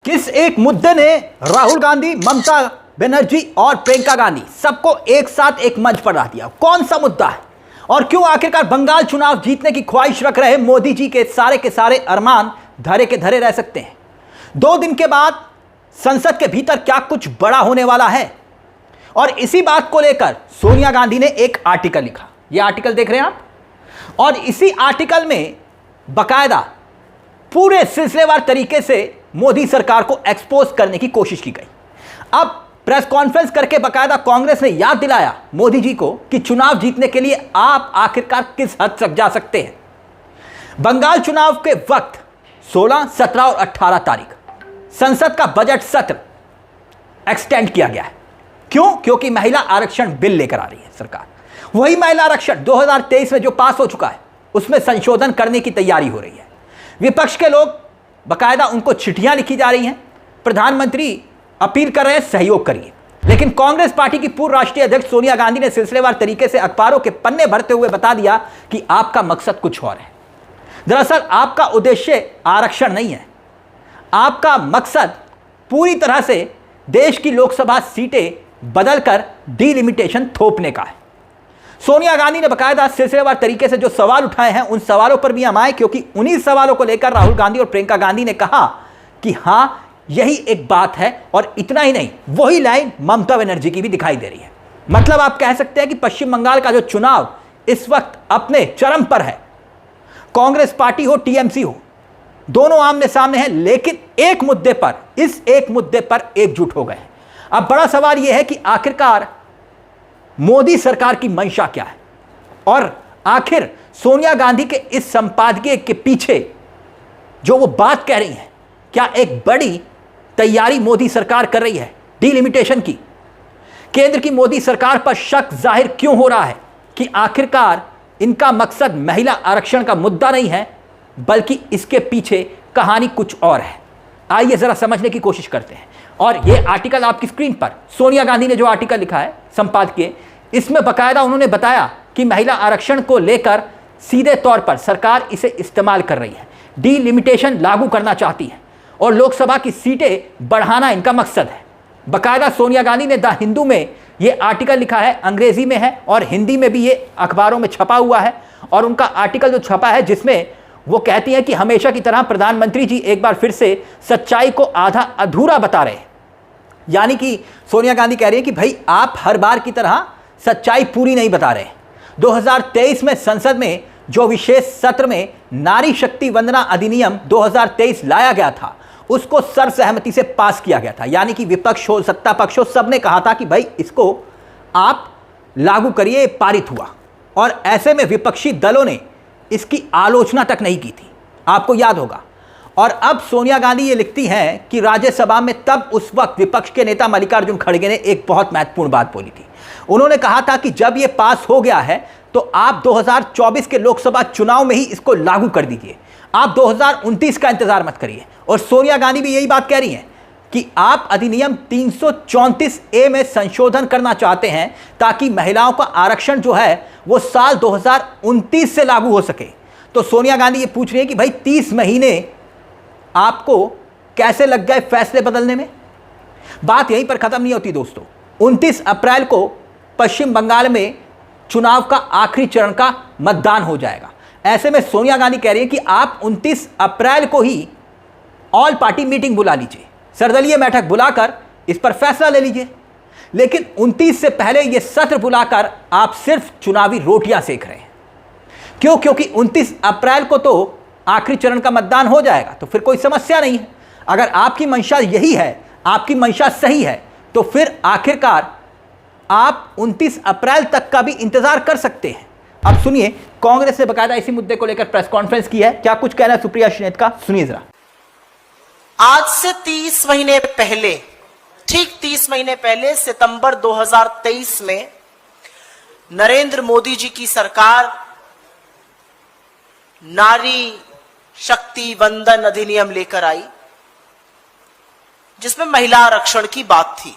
किस एक मुद्दे ने राहुल गांधी, ममता बनर्जी और प्रियंका गांधी सबको एक साथ एक मंच पर ला दिया? कौन सा मुद्दा है? और क्यों आखिरकार बंगाल चुनाव जीतने की ख्वाहिश रख रहे मोदी जी के सारे अरमान धरे के धरे रह सकते हैं? 2 दिन के बाद संसद के भीतर क्या कुछ बड़ा होने वाला है? और इसी बात को लेकर सोनिया गांधी ने एक आर्टिकल लिखा। यह आर्टिकल देख रहे हैं आप, और इसी आर्टिकल में बकायदा पूरे सिलसिलेवार तरीके से मोदी सरकार को एक्सपोज करने की कोशिश की गई। अब प्रेस कॉन्फ्रेंस करके बकायदा कांग्रेस ने याद दिलाया मोदी जी को कि चुनाव जीतने के लिए आप आखिरकार किस हद तक जा सकते हैं। बंगाल चुनाव के वक्त 16, 17 और 18 तारीख संसद का बजट सत्र एक्सटेंड किया गया है। क्यों? क्योंकि महिला आरक्षण बिल लेकर आ रही है सरकार। वही महिला आरक्षण 2023 में जो पास हो चुका है उसमें संशोधन करने की तैयारी हो रही है। विपक्ष के लोग बकायदा उनको चिट्ठियां लिखी जा रही हैं, प्रधानमंत्री अपील कर रहे हैं सहयोग करिए। लेकिन कांग्रेस पार्टी की पूर्व राष्ट्रीय अध्यक्ष सोनिया गांधी ने सिलसिलेवार तरीके से अखबारों के पन्ने भरते हुए बता दिया कि आपका मकसद कुछ और है। दरअसल आपका उद्देश्य आरक्षण नहीं है, आपका मकसद पूरी तरह से देश की लोकसभा सीटें बदलकर डीलिमिटेशन थोपने का है। सोनिया गांधी ने बकायदा सिलसिलेवार तरीके से जो सवाल उठाए हैं उन सवालों पर भी हम आए, क्योंकि उन्हीं सवालों को लेकर राहुल गांधी और प्रियंका गांधी ने कहा कि हां यही एक बात है। और इतना ही नहीं, वही लाइन ममता बनर्जी की भी दिखाई दे रही है। मतलब आप कह सकते हैं कि पश्चिम बंगाल का जो चुनाव इस वक्त अपने चरम पर है, कांग्रेस पार्टी हो, टीएमसी हो, दोनों आमने सामने हैं, लेकिन एक मुद्दे पर, इस एक मुद्दे पर एकजुट हो गए हैं। अब बड़ा सवाल यह है कि आखिरकार मोदी सरकार की मंशा क्या है, और आखिर सोनिया गांधी के इस संपादकीय के पीछे जो वो बात कह रही है, क्या एक बड़ी तैयारी मोदी सरकार कर रही है डीलिमिटेशन की? केंद्र की मोदी सरकार पर शक जाहिर क्यों हो रहा है कि आखिरकार इनका मकसद महिला आरक्षण का मुद्दा नहीं है, बल्कि इसके पीछे कहानी कुछ और है? आइए जरा समझने की कोशिश करते हैं। और ये आर्टिकल आपकी स्क्रीन पर, सोनिया गांधी ने जो आर्टिकल लिखा है संपादकीय, इसमें बकायदा उन्होंने बताया कि महिला आरक्षण को लेकर सीधे तौर पर सरकार इसे इस्तेमाल कर रही है, डीलिमिटेशन लागू करना चाहती है और लोकसभा की सीटें बढ़ाना इनका मकसद है। बकायदा सोनिया गांधी ने द हिंदू में ये आर्टिकल लिखा है, अंग्रेजी में है और हिंदी में भी ये अखबारों में छपा हुआ है। और उनका आर्टिकल जो छपा है जिसमें वो कहती हैं कि हमेशा की तरह प्रधानमंत्री जी एक बार फिर से सच्चाई को आधा अधूरा बता रहे हैं। यानी कि सोनिया गांधी कह रही है कि भाई आप हर बार की तरह सच्चाई पूरी नहीं बता रहे। 2023 में संसद में जो विशेष सत्र में नारी शक्ति वंदना अधिनियम 2023 लाया गया था, उसको सर्वसहमति से पास किया गया था। यानी कि विपक्ष हो, सत्ता पक्ष हो, सबने कहा था कि भाई इसको आप लागू करिए, पारित हुआ। और ऐसे में विपक्षी दलों ने इसकी आलोचना तक नहीं की थी, आपको याद होगा। और अब सोनिया गांधी ये लिखती हैं कि राज्यसभा में तब उस वक्त विपक्ष के नेता मल्लिकार्जुन खड़गे ने एक बहुत महत्वपूर्ण बात बोली थी। उन्होंने कहा था कि जब ये पास हो गया है तो आप 2024 के लोकसभा चुनाव में ही इसको लागू कर दीजिए, आप 2029 का इंतजार मत करिए। और सोनिया गांधी भी यही बात कह रही हैं कि आप अधिनियम 334A में संशोधन करना चाहते हैं ताकि महिलाओं का आरक्षण जो है वो साल 2029 से लागू हो सके। तो सोनिया गांधी ये पूछ रही है कि भाई 30 महीने आपको कैसे लग गए फैसले बदलने में? बात यहीं पर खत्म नहीं होती दोस्तों। 29 अप्रैल को पश्चिम बंगाल में चुनाव का आखिरी चरण का मतदान हो जाएगा। ऐसे में सोनिया गांधी कह रही है कि आप 29 अप्रैल को ही ऑल पार्टी मीटिंग बुला लीजिए, सर्वदलीय बैठक बुलाकर इस पर फैसला ले लीजिए। लेकिन 29 से पहले यह सत्र बुलाकर आप सिर्फ चुनावी रोटियां सेक रहे हैं। क्यों? क्योंकि 29 अप्रैल को तो आखिरी चरण का मतदान हो जाएगा, तो फिर कोई समस्या नहीं है। अगर आपकी मंशा यही है, आपकी मंशा सही है, तो फिर आखिरकार आप 29 अप्रैल तक का भी इंतजार कर सकते हैं। अब सुनिए, कांग्रेस ने बकायदा इसी मुद्दे को लेकर प्रेस कॉन्फ्रेंस की है। क्या कुछ कहना है सुप्रिया श्रीनेत का, सुनिए जरा। आज से 30 महीने पहले, ठीक 30 महीने पहले सितंबर 2023 में नरेंद्र मोदी जी की सरकार नारी शक्ति वंदन अधिनियम लेकर आई, जिसमें महिला आरक्षण की बात थी।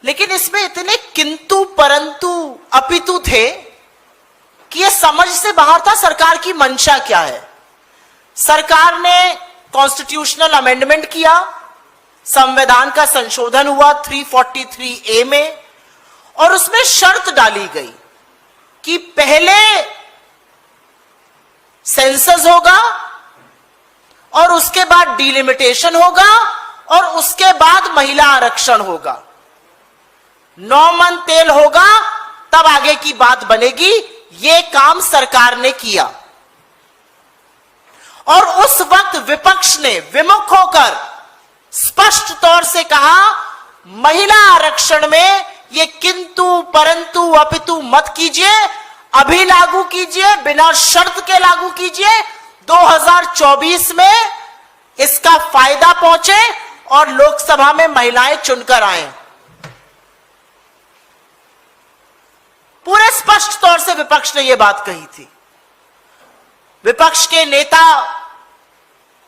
लेकिन इसमें इतने किंतु परंतु अपितु थे कि यह समझ से बाहर था सरकार की मंशा क्या है। सरकार ने कॉन्स्टिट्यूशनल अमेंडमेंट किया, संविधान का संशोधन हुआ 343A में, और उसमें शर्त डाली गई कि पहले सेंसस होगा और उसके बाद डिलिमिटेशन होगा और उसके बाद महिला आरक्षण होगा। 9 मन तेल होगा तब आगे की बात बनेगी। यह काम सरकार ने किया और उस वक्त विपक्ष ने विमुख होकर स्पष्ट तौर से कहा, महिला आरक्षण में ये किंतु परंतु अपितु मत कीजिए, अभी लागू कीजिए, बिना शर्त के लागू कीजिए। 2024 में इसका फायदा पहुंचे और लोकसभा में महिलाएं चुनकर आए। पूरे स्पष्ट तौर से विपक्ष ने यह बात कही थी। विपक्ष के नेता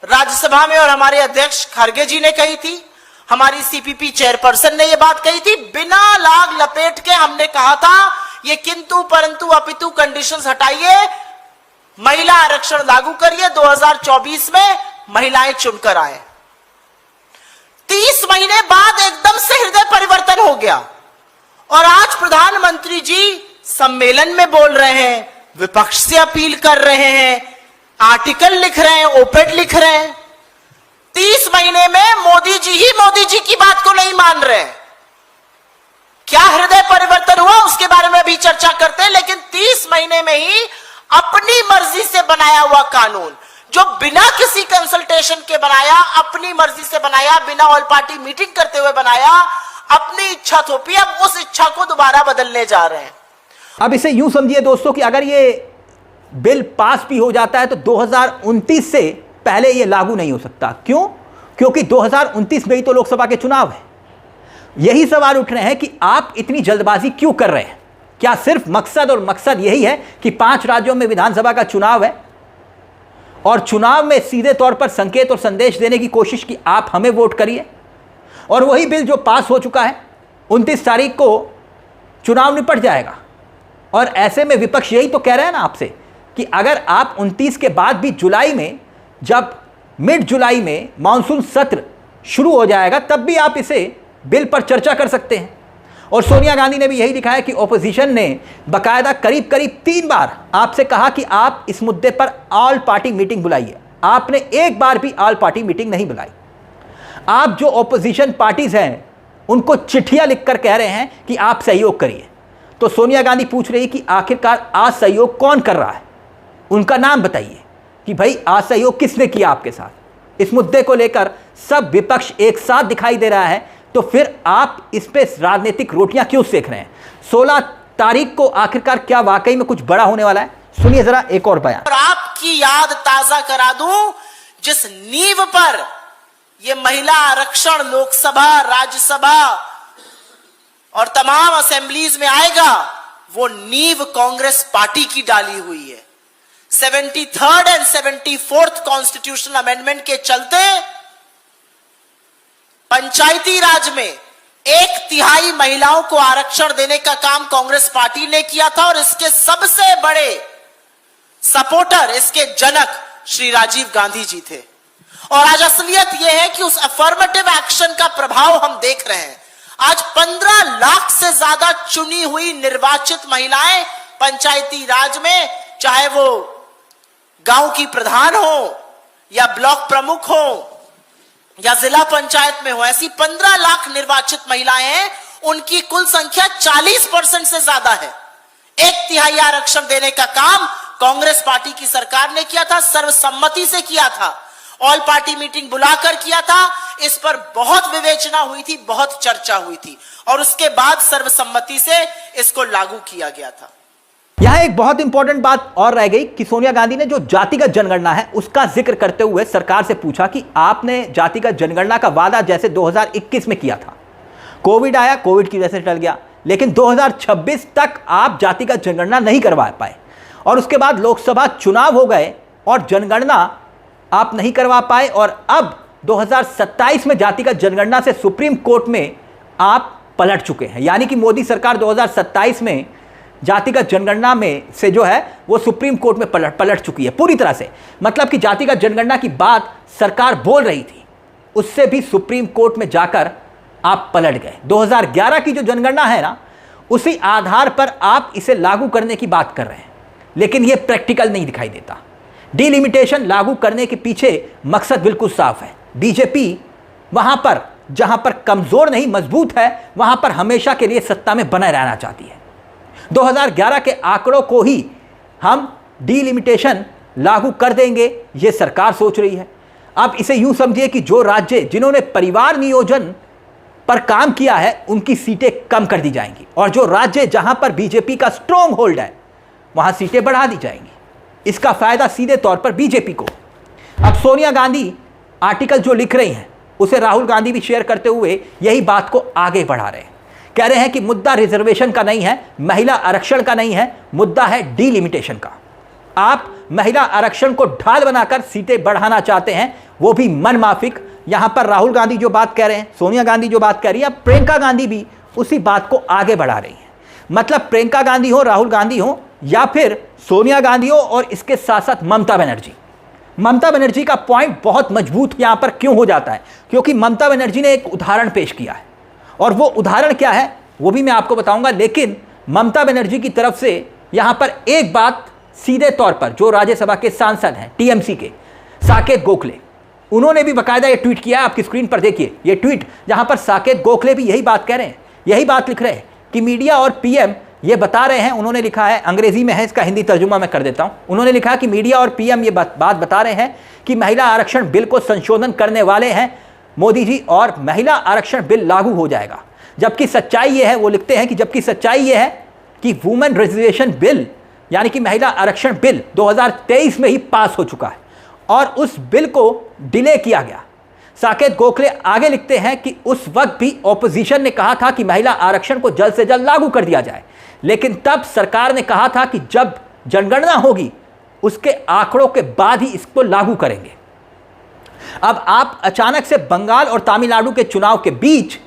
राज्यसभा में और हमारे अध्यक्ष खरगे जी ने कही थी, हमारी सीपीपी चेयरपर्सन ने यह बात कही थी। बिना लाग लपेट के हमने कहा था ये किंतु परंतु अपितु कंडीशंस हटाइए, महिला आरक्षण लागू करिए, 2024 में महिलाएं चुनकर आए। 30 महीने बाद एकदम से हृदय परिवर्तन हो गया और आज प्रधानमंत्री जी सम्मेलन में बोल रहे हैं, विपक्ष से अपील कर रहे हैं, आर्टिकल लिख रहे हैं, ओपेड लिख रहे हैं। 30 महीने में मोदी जी की बात को नहीं मान रहे। क्या हृदय परिवर्तन हुआ उसके बारे में भी चर्चा करते हैं, लेकिन 30 महीने में ही अपनी मर्जी से बनाया हुआ कानून, जो बिना किसी कंसल्टेशन के बनाया, अपनी मर्जी से बनाया, बिना ऑल पार्टी मीटिंग करते हुए बनाया, अपनी इच्छा थोपी, अब उस इच्छा को दोबारा बदलने जा रहे हैं। अब इसे यूं समझिए दोस्तों कि अगर ये बिल पास भी हो जाता है तो 2029 से पहले ये लागू नहीं हो सकता। क्यों? क्योंकि 2029 में ही तो लोकसभा के चुनाव है। यही सवाल उठ रहे हैं कि आप इतनी जल्दबाजी क्यों कर रहे हैं? क्या सिर्फ मकसद यही है कि 5 राज्यों में विधानसभा का चुनाव है और चुनाव में सीधे तौर पर संकेत और संदेश देने की कोशिश कि आप हमें वोट करिए, और वही बिल जो पास हो चुका है 29 तारीख को चुनाव निपट जाएगा। और ऐसे में विपक्ष यही तो कह रहे हैं ना आपसे कि अगर आप 29 के बाद भी जुलाई में, जब मिड जुलाई में मानसून सत्र शुरू हो जाएगा, तब भी आप इसे बिल पर चर्चा कर सकते हैं। और सोनिया गांधी ने भी यही लिखा है कि ओपोजिशन ने बाकायदा करीब 3 बार आपसे कहा कि आप इस मुद्दे पर ऑल पार्टी मीटिंग बुलाइए। आपने एक बार भी ऑल पार्टी मीटिंग नहीं बुलाई। आप जो ओपोजिशन पार्टीज हैं उनको चिट्ठियां लिखकर कह रहे हैं कि आप सहयोग करिए। तो सोनिया गांधी पूछ रही कि आखिरकार आज सहयोग कौन कर रहा है, उनका नाम बताइए कि भाई आज सहयोग किसने किया आपके साथ। इस मुद्दे को लेकर सब विपक्ष एक साथ दिखाई दे रहा है, तो फिर आप इस पे राजनीतिक रोटियां क्यों सेक रहे हैं? 16 तारीख को आखिरकार क्या वाकई में कुछ बड़ा होने वाला है? सुनिए जरा एक और बयान। और आपकी याद ताजा करा दूं, जिस नींव पर यह महिला आरक्षण लोकसभा, राज्यसभा और तमाम असेंबलीज में आएगा, वो नींव कांग्रेस पार्टी की डाली हुई है। 73rd and 74th constitutional amendment के चलते पंचायती राज में 1/3 महिलाओं को आरक्षण देने का काम कांग्रेस पार्टी ने किया था और इसके सबसे बड़े सपोर्टर, इसके जनक श्री राजीव गांधी जी थे। और आज असलियत यह है कि उस अफर्मेटिव एक्शन का प्रभाव हम देख रहे हैं। आज 15 लाख से ज्यादा चुनी हुई निर्वाचित महिलाएं पंचायती राज में, चाहे वो गांव की प्रधान हो या ब्लॉक प्रमुख हो या जिला पंचायत में हो, ऐसी 15 लाख निर्वाचित महिलाएं हैं। उनकी कुल संख्या 40% से ज्यादा है। 1/3 आरक्षण देने का काम कांग्रेस पार्टी की सरकार ने किया था, सर्वसम्मति से किया था, ऑल पार्टी मीटिंग बुलाकर किया था। इस पर बहुत विवेचना हुई थी, बहुत चर्चा हुई थी और उसके बाद सर्वसम्मति से इसको लागू किया गया था। यहां एक बहुत इंपॉर्टेंट बात और रह गई कि सोनिया गांधी ने जो जातिगत जनगणना है उसका जिक्र करते हुए सरकार से पूछा कि आपने जातिगत जनगणना का वादा जैसे 2021 में किया था, कोविड आया, कोविड की वजह से टल गया, लेकिन 2026 तक आप जातिगत जनगणना नहीं करवा पाए और उसके बाद लोकसभा चुनाव हो गए और जनगणना आप नहीं करवा पाए और अब 2027 में जातिगत जनगणना से सुप्रीम कोर्ट में आप पलट चुके हैं। यानी कि मोदी सरकार 2027 में जातिगत जनगणना में से जो है वो सुप्रीम कोर्ट में पलट चुकी है पूरी तरह से। मतलब कि जातिगत जनगणना की बात सरकार बोल रही थी, उससे भी सुप्रीम कोर्ट में जाकर आप पलट गए। 2011 की जो जनगणना है ना, उसी आधार पर आप इसे लागू करने की बात कर रहे हैं, लेकिन यह प्रैक्टिकल नहीं दिखाई देता। डिलिमिटेशन लागू करने के पीछे मकसद बिल्कुल साफ है। बीजेपी वहां पर जहां पर कमजोर नहीं मजबूत है, वहां पर हमेशा के लिए सत्ता में बने रहना चाहती है। 2011 के आंकड़ों को ही हम डिलिमिटेशन लागू कर देंगे, यह सरकार सोच रही है। अब इसे यूं समझिए कि जो राज्य जिन्होंने परिवार नियोजन पर काम किया है, उनकी सीटें कम कर दी जाएंगी, और जो राज्य जहां पर बीजेपी का स्ट्रॉन्ग होल्ड है, वहां सीटें बढ़ा दी जाएंगी। इसका फायदा सीधे तौर पर बीजेपी को। अब सोनिया गांधी आर्टिकल जो लिख रही हैं, उसे राहुल गांधी भी शेयर करते हुए यही बात को आगे बढ़ा रहे हैं। कह रहे हैं कि मुद्दा रिजर्वेशन का नहीं है, महिला आरक्षण का नहीं है, मुद्दा है डिलिमिटेशन का। आप महिला आरक्षण को ढाल बनाकर सीटें बढ़ाना चाहते हैं, वो भी मनमाफिक। यहां पर राहुल गांधी जो बात कह रहे हैं, सोनिया गांधी जो बात कह रही है, अब प्रियंका गांधी भी उसी बात को आगे बढ़ा रही है। मतलब प्रियंका गांधी हो, राहुल गांधी हो, या फिर सोनिया गांधी हो, और इसके साथ साथ ममता बनर्जी। ममता बनर्जी का पॉइंट बहुत मजबूत यहां पर क्यों हो जाता है? क्योंकि ममता बनर्जी ने एक उदाहरण पेश किया है, और वो उदाहरण क्या है वो भी मैं आपको बताऊंगा। लेकिन ममता बनर्जी की तरफ से यहां पर एक बात सीधे तौर पर जो राज्यसभा के सांसद हैं टीएमसी के, साकेत गोखले, उन्होंने भी बाकायदा ये ट्वीट किया है। आपकी स्क्रीन पर देखिए ये ट्वीट, जहां पर साकेत गोखले भी यही बात कह रहे हैं, यही बात लिख रहे हैं कि मीडिया और पीएम ये बता रहे हैं। उन्होंने लिखा है, अंग्रेजी में है, इसका हिंदी तर्जुमा मैं कर देता हूं। उन्होंने लिखा कि मीडिया और पीएम ये बात बता रहे हैं कि महिला आरक्षण बिल को संशोधन करने वाले हैं मोदी जी, और महिला आरक्षण बिल लागू हो जाएगा। जबकि सच्चाई ये है, वो लिखते हैं कि जबकि सच्चाई ये है कि वुमेन रिजर्वेशन बिल यानी कि महिला आरक्षण बिल 2023 में ही पास हो चुका है, और उस बिल को डिले किया गया। साकेत गोखले आगे लिखते हैं कि उस वक्त भी ऑपोजिशन ने कहा था कि महिला आरक्षण को जल्द से जल्द लागू कर दिया जाए, लेकिन तब सरकार ने कहा था कि जब जनगणना होगी उसके आंकड़ों के बाद ही इसको लागू करेंगे। अब आप अचानक से बंगाल और तमिलनाडु के चुनाव के बीच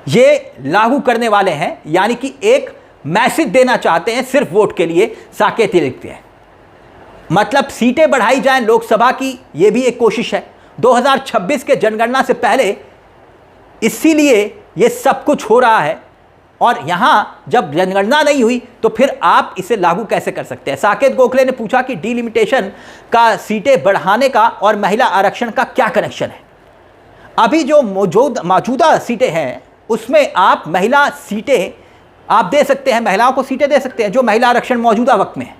ये लागू करने वाले हैं, यानी कि एक मैसेज देना चाहते हैं सिर्फ वोट के लिए। साकेत ये लिखते हैं मतलब सीटें बढ़ाई जाएं लोकसभा की, ये भी एक कोशिश है 2026 के जनगणना से पहले, इसीलिए ये सब कुछ हो रहा है। और यहां जब जनगणना नहीं हुई तो फिर आप इसे लागू कैसे कर सकते हैं? साकेत गोखले ने पूछा कि डिलिमिटेशन का, सीटें बढ़ाने का और महिला आरक्षण का क्या कनेक्शन है? अभी जो मौजूदा सीटें हैं उसमें आप महिला सीटें आप दे सकते हैं, महिलाओं को सीटें दे सकते हैं जो महिला आरक्षण मौजूदा वक्त में है।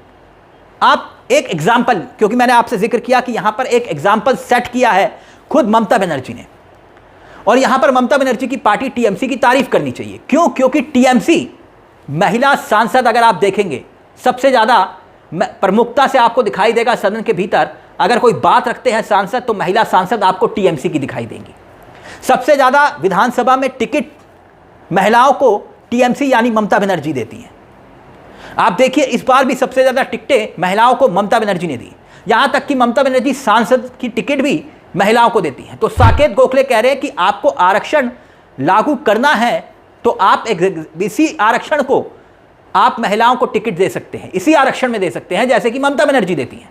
आप एक एग्जाम्पल, क्योंकि मैंने आपसे जिक्र किया कि यहां पर एक एग्जाम्पल सेट किया है खुद ममता बनर्जी ने, और यहां पर ममता बनर्जी की पार्टी टीएमसी की तारीफ करनी चाहिए। क्यों? क्योंकि टीएमसी महिला सांसद अगर आप देखेंगे सबसे ज्यादा प्रमुखता से आपको दिखाई देगा सदन के भीतर। अगर कोई बात रखते हैं सांसद तो महिला सांसद आपको टीएमसी की दिखाई देंगी। सबसे ज्यादा विधानसभा में टिकट महिलाओं को टीएमसी यानी ममता बनर्जी देती हैं। आप देखिए इस बार भी सबसे ज्यादा टिकटें महिलाओं को ममता बनर्जी ने दी, यहां तक कि ममता बनर्जी सांसद की टिकट भी महिलाओं को देती हैं। तो साकेत गोखले कह रहे हैं कि आपको आरक्षण लागू करना है तो आप इसी आरक्षण को आप महिलाओं को टिकट दे सकते हैं, इसी आरक्षण में दे सकते हैं जैसे कि ममता बनर्जी देती हैं।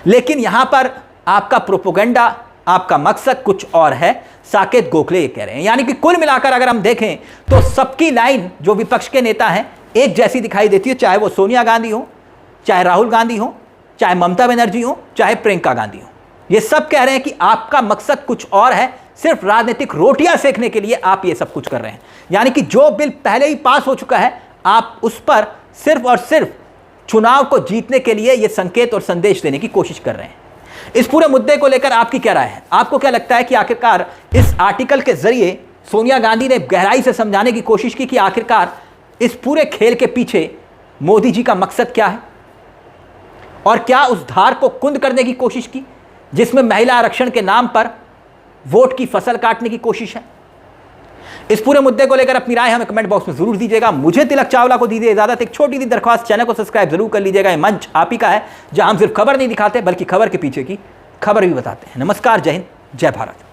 लेकिन यहां पर आपका प्रोपोगंडा, आपका मकसद कुछ और है, साकेत गोखले ये कह रहे हैं। यानी कि कुल मिलाकर अगर हम देखें तो सबकी लाइन जो विपक्ष के नेता हैं एक जैसी दिखाई देती है, चाहे वो सोनिया गांधी हो, चाहे राहुल गांधी हो, चाहे ममता बनर्जी हो, चाहे प्रियंका गांधी हो। ये सब कह रहे हैं कि आपका मकसद कुछ और है, सिर्फ राजनीतिक रोटियां सेकने के लिए आप ये सब कुछ कर रहे हैं। यानी कि जो बिल पहले ही पास हो चुका है आप उस पर सिर्फ और सिर्फ चुनाव को जीतने के लिए ये संकेत और संदेश देने की कोशिश कर रहे हैं। इस पूरे मुद्दे को लेकर आपकी क्या राय है? आपको क्या लगता है कि आखिरकार इस आर्टिकल के जरिए सोनिया गांधी ने गहराई से समझाने की कोशिश की कि आखिरकार इस पूरे खेल के पीछे मोदी जी का मकसद क्या है, और क्या उस धार को कुंद करने की कोशिश की जिसमें महिला आरक्षण के नाम पर वोट की फसल काटने की कोशिश है? इस पूरे मुद्दे को लेकर अपनी राय हमें कमेंट बॉक्स में जरूर दीजिएगा। मुझे तिलक चावला को दीजिए इजाजत। एक छोटी सी दरख्वास्त, चैनल को सब्सक्राइब जरूर कर लीजिएगा। ये मंच आप ही का है जहां हम सिर्फ खबर नहीं दिखाते बल्कि खबर के पीछे की खबर भी बताते हैं। नमस्कार, जय हिंद, जय भारत।